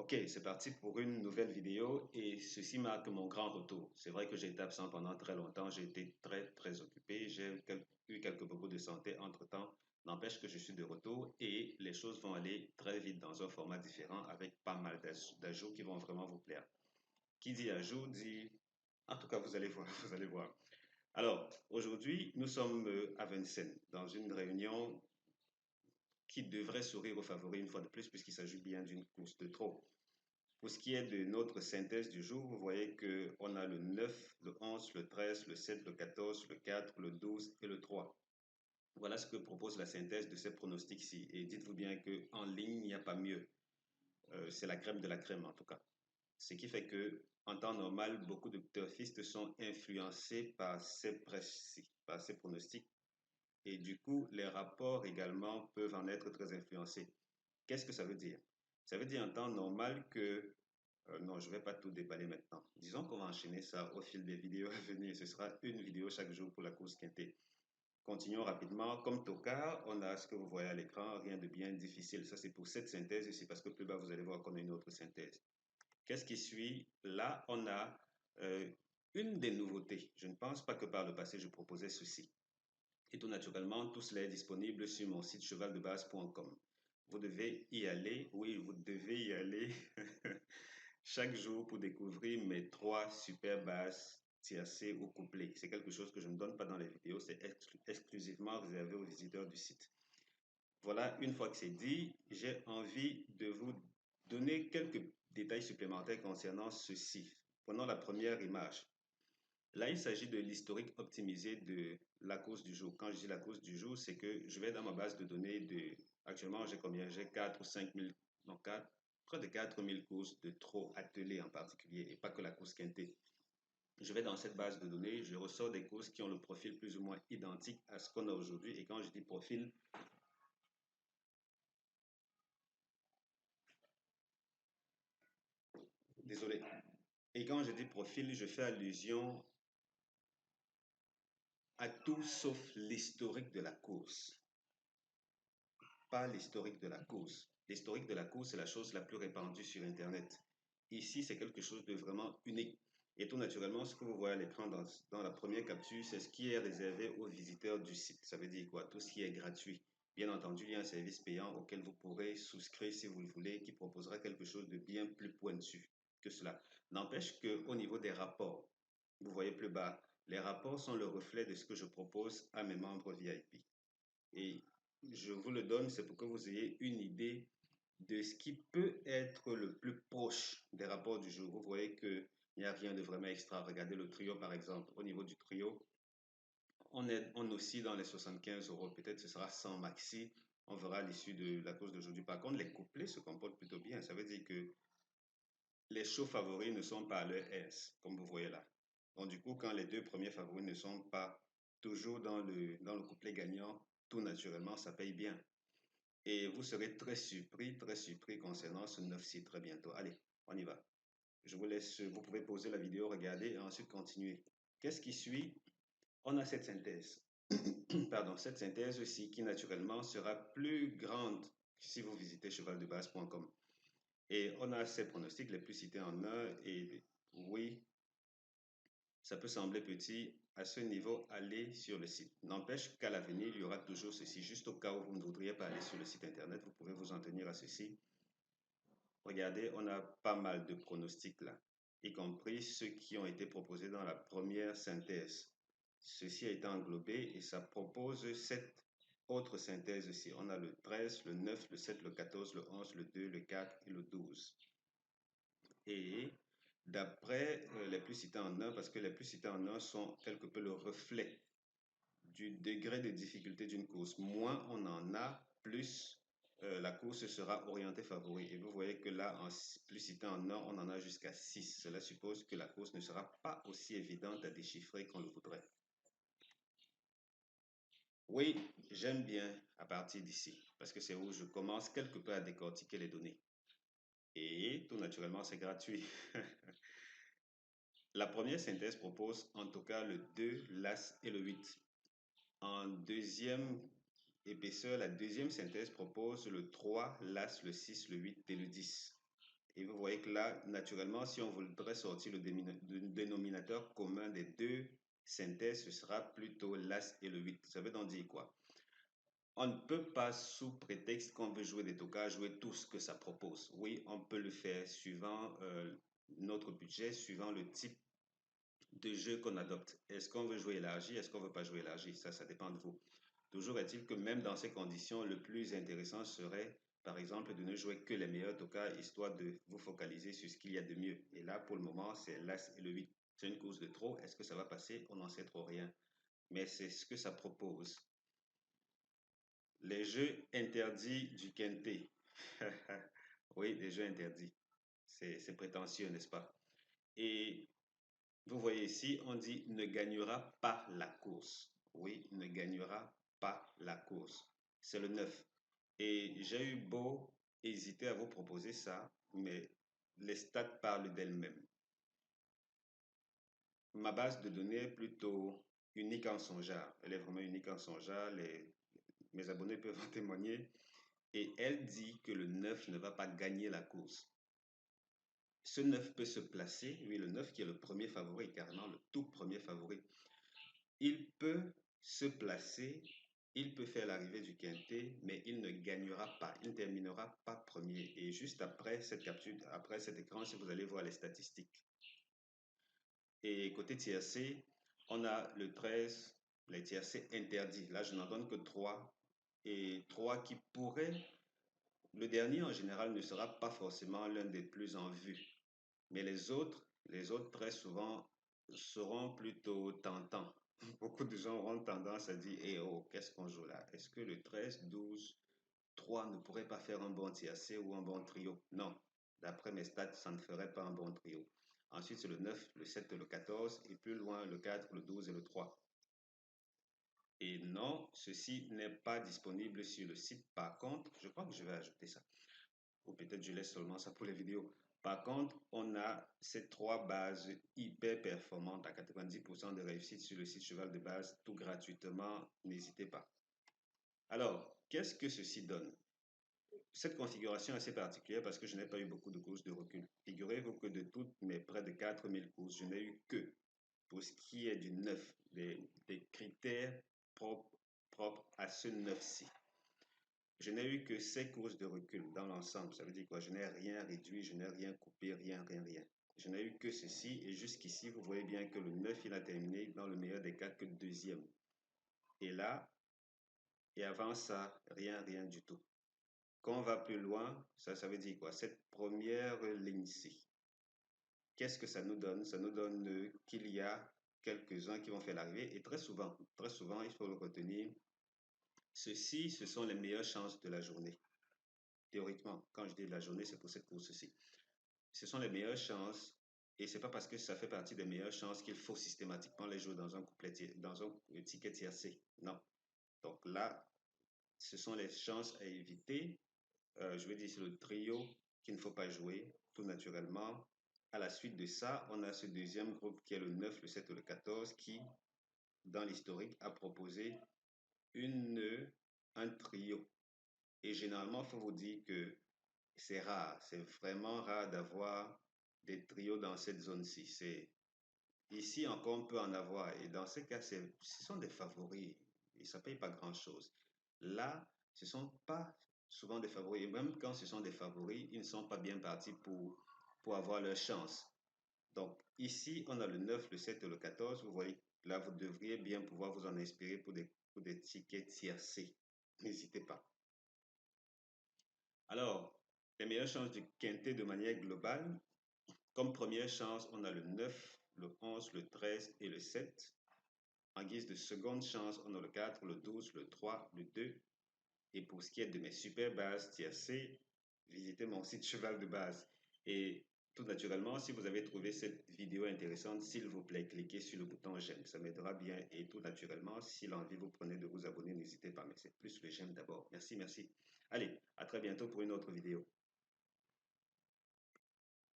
Ok, c'est parti pour une nouvelle vidéo et ceci marque mon grand retour. C'est vrai que j'ai été absent pendant très longtemps, j'ai été très occupé, eu quelques bobos de santé entre-temps. N'empêche que je suis de retour et les choses vont aller très vite dans un format différent avec pas mal d'ajouts qui vont vraiment vous plaire. Qui dit ajout dit... En tout cas, vous allez voir, vous allez voir. Alors, aujourd'hui, nous sommes à Vincennes, dans une réunion qui devrait sourire aux favoris une fois de plus puisqu'il s'agit bien d'une course de trop. Pour ce qui est de notre synthèse du jour, vous voyez qu'on a le 9, le 11, le 13, le 7, le 14, le 4, le 12 et le 3. Voilà ce que propose la synthèse de ces pronostics-ci. Et dites-vous bien qu'en ligne, il n'y a pas mieux. C'est la crème de la crème en tout cas. Ce qui fait que, en temps normal, beaucoup de turfistes sont influencés par ces pronostics. Et du coup, les rapports également peuvent en être très influencés. Qu'est-ce que ça veut dire? Ça veut dire en temps normal que non, je ne vais pas tout déballer maintenant. Disons qu'on va enchaîner ça au fil des vidéos à venir. Ce sera une vidéo chaque jour pour la course quintée. Continuons rapidement. Comme Tokar, on a ce que vous voyez à l'écran, rien de bien difficile. Ça, c'est pour cette synthèse ici, parce que plus bas, vous allez voir qu'on a une autre synthèse. Qu'est-ce qui suit? Là, on a euh, une des nouveautés. Je ne pense pas que par le passé, je proposais ceci. Et tout naturellement, tout cela est disponible sur mon site chevaldebase.com. Vous devez y aller. Oui, vous devez y aller. Chaque jour pour découvrir mes trois super basses tiercées ou couplées. C'est quelque chose que je ne donne pas dans les vidéos, c'est exclusivement réservé aux visiteurs du site. Voilà, une fois que c'est dit, j'ai envie de vous donner quelques détails supplémentaires concernant ceci. Prenons la première image. Là, il s'agit de l'historique optimisé de la course du jour. Quand je dis la course du jour, c'est que je vais dans ma base de données de... Actuellement, j'ai combien? J'ai 4 ou 5 000, non 4, près de 4 000 courses de trop attelées en particulier, et pas que la course quintée. Je vais dans cette base de données, je ressors des courses qui ont le profil plus ou moins identique à ce qu'on a aujourd'hui. Et quand je dis profil, désolé. Et quand je dis profil, je fais allusion à tout sauf l'historique de la course. Pas l'historique de la course. L'historique de la course, c'est la chose la plus répandue sur Internet. Ici, c'est quelque chose de vraiment unique. Et tout naturellement, ce que vous voyez à l'écran dans la première capture, c'est ce qui est réservé aux visiteurs du site. Ça veut dire quoi? Tout ce qui est gratuit. Bien entendu, il y a un service payant auquel vous pourrez souscrire si vous le voulez, qui proposera quelque chose de bien plus pointu que cela. N'empêche qu'au niveau des rapports, vous voyez plus bas, les rapports sont le reflet de ce que je propose à mes membres VIP. Et je vous le donne, c'est pour que vous ayez une idée de ce qui peut être le plus proche des rapports du jour. Vous voyez qu'il n'y a rien de vraiment extra. Regardez le trio, par exemple. Au niveau du trio, on oscille dans les 75 euros. Peut-être ce sera 100 maxi. On verra à l'issue de la course d'aujourd'hui. Par contre, les couplets se comportent plutôt bien. Ça veut dire que les chauds favoris ne sont pas à leur aise, comme vous voyez là. Donc, du coup, quand les deux premiers favoris ne sont pas toujours dans le couplet gagnant, tout naturellement, ça paye bien. Et vous serez très surpris concernant ce 9-6 très bientôt. Allez, on y va. Je vous laisse, vous pouvez pauser la vidéo, regarder et ensuite continuer. Qu'est-ce qui suit? On a cette synthèse. Pardon, cette synthèse aussi qui naturellement sera plus grande si vous visitez chevaldebase.com. Et on a ces pronostics les plus cités en un. Et oui, ça peut sembler petit. À ce niveau, allez sur le site. N'empêche qu'à l'avenir, il y aura toujours ceci. Juste au cas où vous ne voudriez pas aller sur le site internet, vous pouvez vous en tenir à ceci. Regardez, on a pas mal de pronostics là, y compris ceux qui ont été proposés dans la première synthèse. Ceci a été englobé et ça propose cette autre synthèse ici. On a le 13, le 9, le 7, le 14, le 11, le 2, le 4 et le 12. Et d'après les plus cités en un, parce que les plus cités en un sont quelque peu le reflet du degré de difficulté d'une course. Moins on en a, plus la course sera orientée favori. Et vous voyez que là, en plus cité en un, on en a jusqu'à 6. Cela suppose que la course ne sera pas aussi évidente à déchiffrer qu'on le voudrait. Oui, j'aime bien à partir d'ici, parce que c'est où je commence quelque peu à décortiquer les données. Et tout naturellement, c'est gratuit. La première synthèse propose en tout cas le 2, l'As et le 8. En deuxième épaisseur, la deuxième synthèse propose le 3, l'As, le 6, le 8 et le 10. Et vous voyez que là, naturellement, si on voudrait sortir le dénominateur commun des deux synthèses, ce sera plutôt l'As et le 8. Ça veut donc dire quoi? On ne peut pas, sous prétexte qu'on veut jouer des tokas, jouer tout ce que ça propose. Oui, on peut le faire suivant notre budget, suivant le type de jeu qu'on adopte. Est-ce qu'on veut jouer élargi? Est-ce qu'on ne veut pas jouer élargi? Ça dépend de vous. Toujours est-il que même dans ces conditions, le plus intéressant serait, par exemple, de ne jouer que les meilleurs tokas, histoire de vous focaliser sur ce qu'il y a de mieux. Et là, pour le moment, c'est l'As et le 8. C'est une course de trop. Est-ce que ça va passer? On n'en sait trop rien. Mais c'est ce que ça propose. Les jeux interdits du Quintet. Oui, des jeux interdits. C'est prétentieux, n'est-ce pas? Et vous voyez ici, on dit ne gagnera pas la course. Oui, ne gagnera pas la course. C'est le 9. Et j'ai eu beau hésiter à vous proposer ça, mais les stats parlent d'elles-mêmes. Ma base de données est plutôt unique en son genre. Elle est vraiment unique en son genre. Mes abonnés peuvent en témoigner. Et elle dit que le 9 ne va pas gagner la course. Ce 9 peut se placer, oui, le 9 qui est le premier favori, carrément le tout premier favori. Il peut se placer, il peut faire l'arrivée du quintet, mais il ne gagnera pas, il ne terminera pas premier. Et juste après cette capture, après cet écran, si vous allez voir les statistiques. Et côté tiercé, on a le 13, les tiercés interdits. Là, je n'en donne que 3. Et 3 qui pourraient. Le dernier, en général, ne sera pas forcément l'un des plus en vue. Mais les autres, très souvent, seront plutôt tentants. Beaucoup de gens auront tendance à dire, eh oh, qu'est-ce qu'on joue là? Est-ce que le 13, 12, 3 ne pourrait pas faire un bon tiercé ou un bon trio? Non. D'après mes stats, ça ne ferait pas un bon trio. Ensuite, c'est le 9, le 7, le 14, et plus loin, le 4, le 12 et le 3. Et non, ceci n'est pas disponible sur le site. Par contre, je crois que je vais ajouter ça. Ou peut-être je laisse seulement ça pour les vidéos. Par contre, on a ces 3 bases hyper performantes à 90% de réussite sur le site Cheval de Base, tout gratuitement. N'hésitez pas. Alors, qu'est-ce que ceci donne? Cette configuration est assez particulière parce que je n'ai pas eu beaucoup de courses de recul. Figurez-vous que de toutes mes près de 4000 courses, je n'ai eu que, pour ce qui est du 9, des critères propres à ce 9-ci. Je n'ai eu que 6 courses de recul dans l'ensemble. Ça veut dire quoi? Je n'ai rien réduit, je n'ai rien coupé, rien. Je n'ai eu que ceci et jusqu'ici, vous voyez bien que le 9, il a terminé dans le meilleur des cas que deuxième. Et là, et avant ça, rien du tout. Quand on va plus loin, ça veut dire quoi? Cette première ligne-ci, qu'est-ce que ça nous donne? Ça nous donne qu'il y a quelques-uns qui vont faire l'arrivée et très souvent, il faut le retenir, ceci, ce sont les meilleures chances de la journée. Théoriquement, quand je dis de la journée, c'est pour cette course-ci. Ce sont les meilleures chances et c'est pas parce que ça fait partie des meilleures chances qu'il faut systématiquement les jouer dans un dans un ticket tiercé. Non. Donc là, ce sont les chances à éviter. Je veux dire, c'est le trio qu'il ne faut pas jouer tout naturellement. À la suite de ça, on a ce deuxième groupe qui est le 9, le 7 et le 14 qui, dans l'historique, a proposé un trio. Et généralement, il faut vous dire que c'est rare, c'est vraiment rare d'avoir des trios dans cette zone-ci. Ici encore, on peut en avoir. Et dans ces cas, ce sont des favoris et ça ne paye pas grand-chose. Là, ce ne sont pas souvent des favoris. Et même quand ce sont des favoris, ils ne sont pas bien partis pour avoir leur chance. Donc ici, on a le 9, le 7 et le 14. Vous voyez, là, vous devriez bien pouvoir vous en inspirer pour des tickets tiercés. N'hésitez pas. Alors, les meilleures chances du quintet de manière globale. Comme première chance, on a le 9, le 11, le 13 et le 7. En guise de seconde chance, on a le 4, le 12, le 3, le 2. Et pour ce qui est de mes super bases tiercées, visitez mon site Cheval de Base. Et tout naturellement, si vous avez trouvé cette vidéo intéressante, s'il vous plaît, cliquez sur le bouton j'aime. Ça m'aidera bien. Et tout naturellement, si l'envie vous prenez de vous abonner, n'hésitez pas. Mais c'est plus le j'aime d'abord. Merci. Allez, à très bientôt pour une autre vidéo.